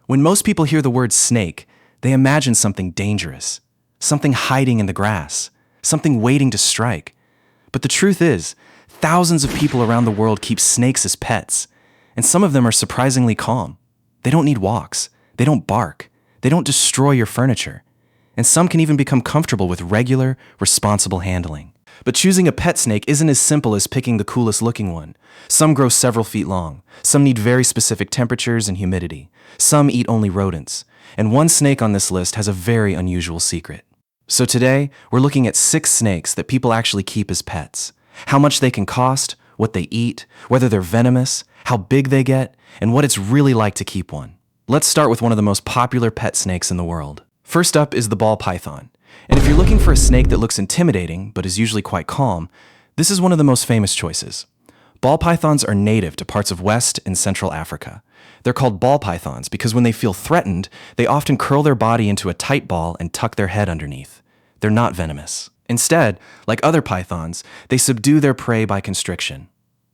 When most people hear the word snake, they imagine something dangerous, something hiding in the grass, something waiting to strike. But the truth is, thousands of people around the world keep snakes as pets, and some of them are surprisingly calm. They don't need walks, they don't bark, they don't destroy your furniture, and some can even become comfortable with regular, responsible handling. But choosing a pet snake isn't as simple as picking the coolest looking one. Some grow several feet long, some need very specific temperatures and humidity, some eat only rodents, and one snake on this list has a very unusual secret. So today, we're looking at 6 snakes that people actually keep as pets. How much they can cost, what they eat, whether they're venomous, how big they get, and what it's really like to keep one. Let's start with one of the most popular pet snakes in the world. First up is the ball python. And if you're looking for a snake that looks intimidating but is usually quite calm, this is one of the most famous choices. Ball pythons are native to parts of West and Central Africa. They're called ball pythons because when they feel threatened, they often curl their body into a tight ball and tuck their head underneath. They're not venomous. Instead, like other pythons, they subdue their prey by constriction.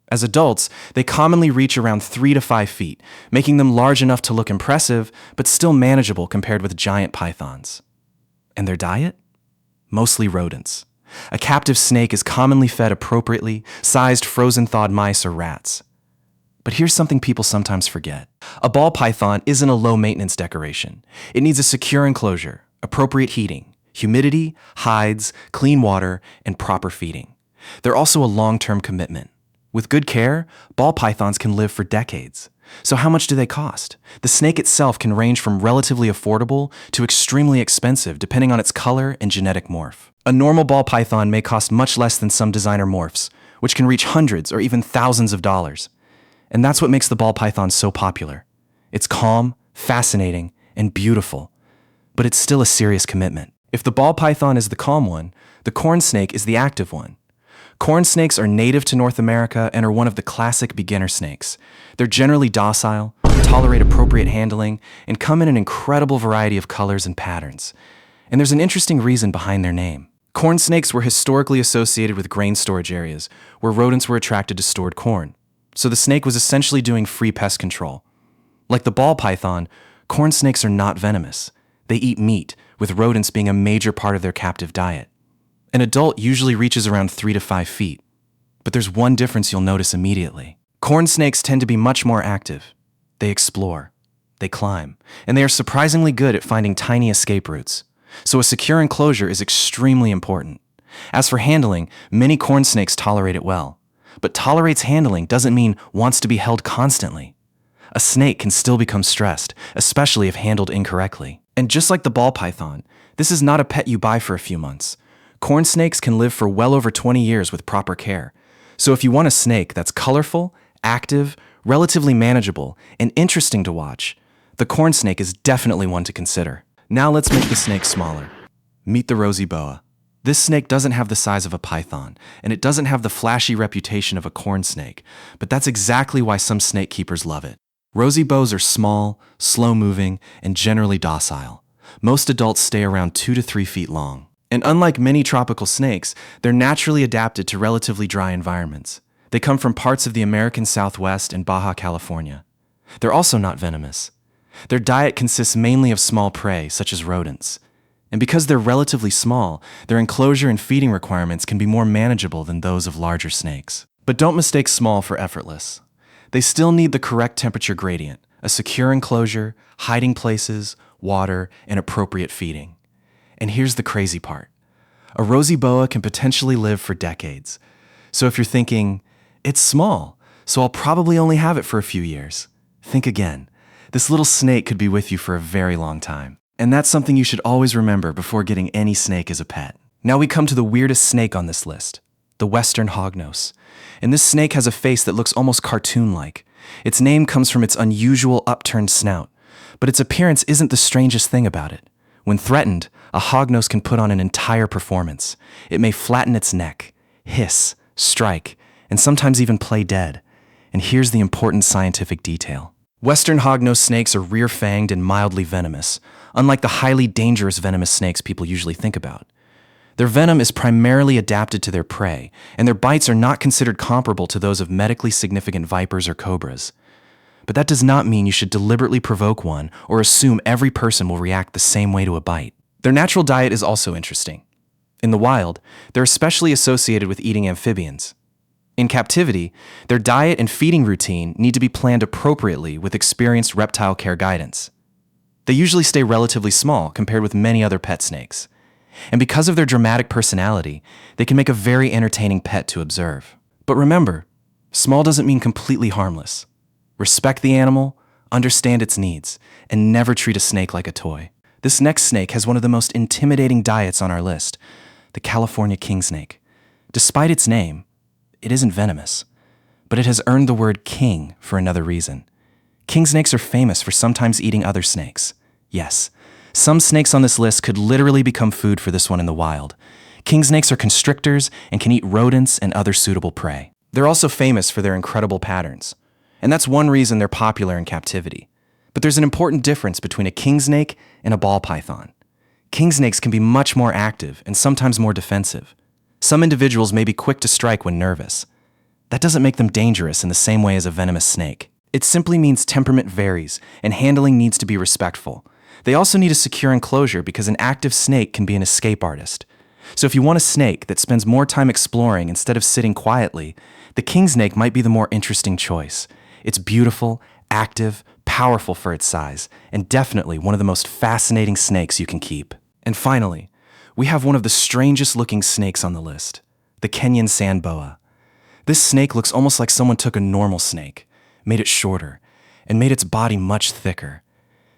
As adults, they commonly reach around 3 to 5 feet, making them large enough to look impressive, but still manageable compared with giant pythons. And their diet? Mostly rodents. A captive snake is commonly fed appropriately sized frozen thawed mice or rats. But here's something people sometimes forget. A ball python isn't a low-maintenance decoration. It needs a secure enclosure, appropriate heating, humidity, hides, clean water, and proper feeding. They're also a long-term commitment. With good care, ball pythons can live for decades. So how much do they cost? The snake itself can range from relatively affordable to extremely expensive depending on its color and genetic morph. A normal ball python may cost much less than some designer morphs, which can reach hundreds or even thousands of dollars. And that's what makes the ball python so popular. It's calm, fascinating, and beautiful, but it's still a serious commitment. If the ball python is the calm one, the corn snake is the active one. Corn snakes are native to North America and are one of the classic beginner snakes. They're generally docile, tolerate appropriate handling, and come in an incredible variety of colors and patterns. And there's an interesting reason behind their name. Corn snakes were historically associated with grain storage areas, where rodents were attracted to stored corn. So the snake was essentially doing free pest control. Like the ball python, corn snakes are not venomous. They eat meat, with rodents being a major part of their captive diet. An adult usually reaches around 3 to 5 feet. But there's one difference you'll notice immediately. Corn snakes tend to be much more active. They explore, they climb, and they are surprisingly good at finding tiny escape routes. So a secure enclosure is extremely important. As for handling, many corn snakes tolerate it well. But tolerates handling doesn't mean wants to be held constantly. A snake can still become stressed, especially if handled incorrectly. And just like the ball python, this is not a pet you buy for a few months. Corn snakes can live for well over 20 years with proper care. So if you want a snake that's colorful, active, relatively manageable, and interesting to watch, the corn snake is definitely one to consider. Now let's make the snake smaller. Meet the Rosy Boa. This snake doesn't have the size of a python, and it doesn't have the flashy reputation of a corn snake, but that's exactly why some snake keepers love it. Rosy Boas are small, slow-moving, and generally docile. Most adults stay around 2 to 3 feet long. And unlike many tropical snakes, they're naturally adapted to relatively dry environments. They come from parts of the American Southwest and Baja California. They're also not venomous. Their diet consists mainly of small prey, such as rodents. And because they're relatively small, their enclosure and feeding requirements can be more manageable than those of larger snakes. But don't mistake small for effortless. They still need the correct temperature gradient, a secure enclosure, hiding places, water, and appropriate feeding. And here's the crazy part. A Rosy Boa can potentially live for decades. So if you're thinking, it's small, so I'll probably only have it for a few years, think again. This little snake could be with you for a very long time. And that's something you should always remember before getting any snake as a pet. Now we come to the weirdest snake on this list, the Western Hognose. And this snake has a face that looks almost cartoon-like. Its name comes from its unusual upturned snout, but its appearance isn't the strangest thing about it. When threatened, a hognose can put on an entire performance. It may flatten its neck, hiss, strike, and sometimes even play dead. And here's the important scientific detail. Western hognose snakes are rear-fanged and mildly venomous, unlike the highly dangerous venomous snakes people usually think about. Their venom is primarily adapted to their prey, and their bites are not considered comparable to those of medically significant vipers or cobras. But that does not mean you should deliberately provoke one or assume every person will react the same way to a bite. Their natural diet is also interesting. In the wild, they're especially associated with eating amphibians. In captivity, their diet and feeding routine need to be planned appropriately with experienced reptile care guidance. They usually stay relatively small compared with many other pet snakes. And because of their dramatic personality, they can make a very entertaining pet to observe. But remember, small doesn't mean completely harmless. Respect the animal, understand its needs, and never treat a snake like a toy. This next snake has one of the most intimidating diets on our list, the California Kingsnake. Despite its name, it isn't venomous, but it has earned the word king for another reason. King snakes are famous for sometimes eating other snakes. Yes, some snakes on this list could literally become food for this one in the wild. King snakes are constrictors and can eat rodents and other suitable prey. They're also famous for their incredible patterns, and that's one reason they're popular in captivity. But there's an important difference between a king snake and a ball python. King snakes can be much more active and sometimes more defensive. Some individuals may be quick to strike when nervous. That doesn't make them dangerous in the same way as a venomous snake. It simply means temperament varies and handling needs to be respectful. They also need a secure enclosure because an active snake can be an escape artist. So if you want a snake that spends more time exploring instead of sitting quietly, the kingsnake might be the more interesting choice. It's beautiful, active, powerful for its size, and definitely one of the most fascinating snakes you can keep. And finally, we have one of the strangest looking snakes on the list, the Kenyan Sand Boa. This snake looks almost like someone took a normal snake, made it shorter, and made its body much thicker.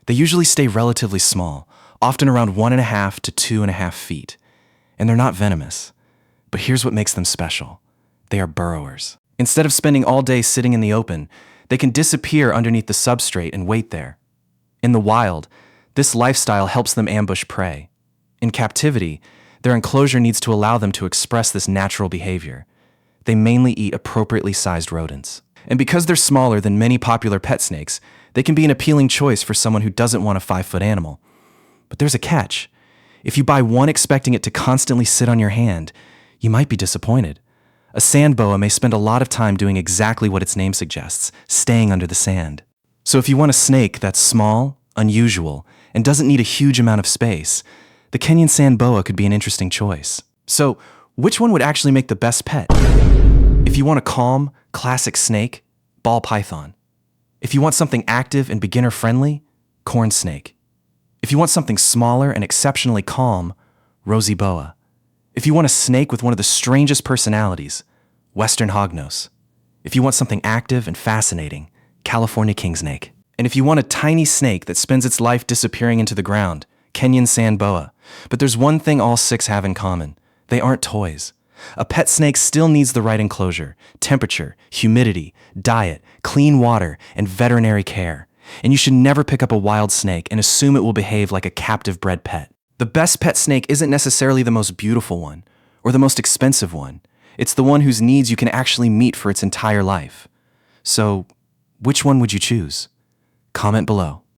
They usually stay relatively small, often around 1.5 to 2.5 feet, and they're not venomous. But here's what makes them special. They are burrowers. Instead of spending all day sitting in the open, they can disappear underneath the substrate and wait there. In the wild, this lifestyle helps them ambush prey. In captivity, their enclosure needs to allow them to express this natural behavior. They mainly eat appropriately sized rodents. And because they're smaller than many popular pet snakes, they can be an appealing choice for someone who doesn't want a 5-foot animal. But there's a catch. If you buy one expecting it to constantly sit on your hand, you might be disappointed. A sand boa may spend a lot of time doing exactly what its name suggests, staying under the sand. So if you want a snake that's small, unusual, and doesn't need a huge amount of space, the Kenyan Sand Boa could be an interesting choice. So, which one would actually make the best pet? If you want a calm, classic snake, ball python. If you want something active and beginner-friendly, corn snake. If you want something smaller and exceptionally calm, Rosy Boa. If you want a snake with one of the strangest personalities, Western Hognose. If you want something active and fascinating, California Kingsnake. And if you want a tiny snake that spends its life disappearing into the ground, Kenyan Sand Boa. But there's one thing all 6 have in common. They aren't toys. A pet snake still needs the right enclosure, temperature, humidity, diet, clean water, and veterinary care. And you should never pick up a wild snake and assume it will behave like a captive bred pet. The best pet snake isn't necessarily the most beautiful one or the most expensive one. It's the one whose needs you can actually meet for its entire life. So, which one would you choose? Comment below.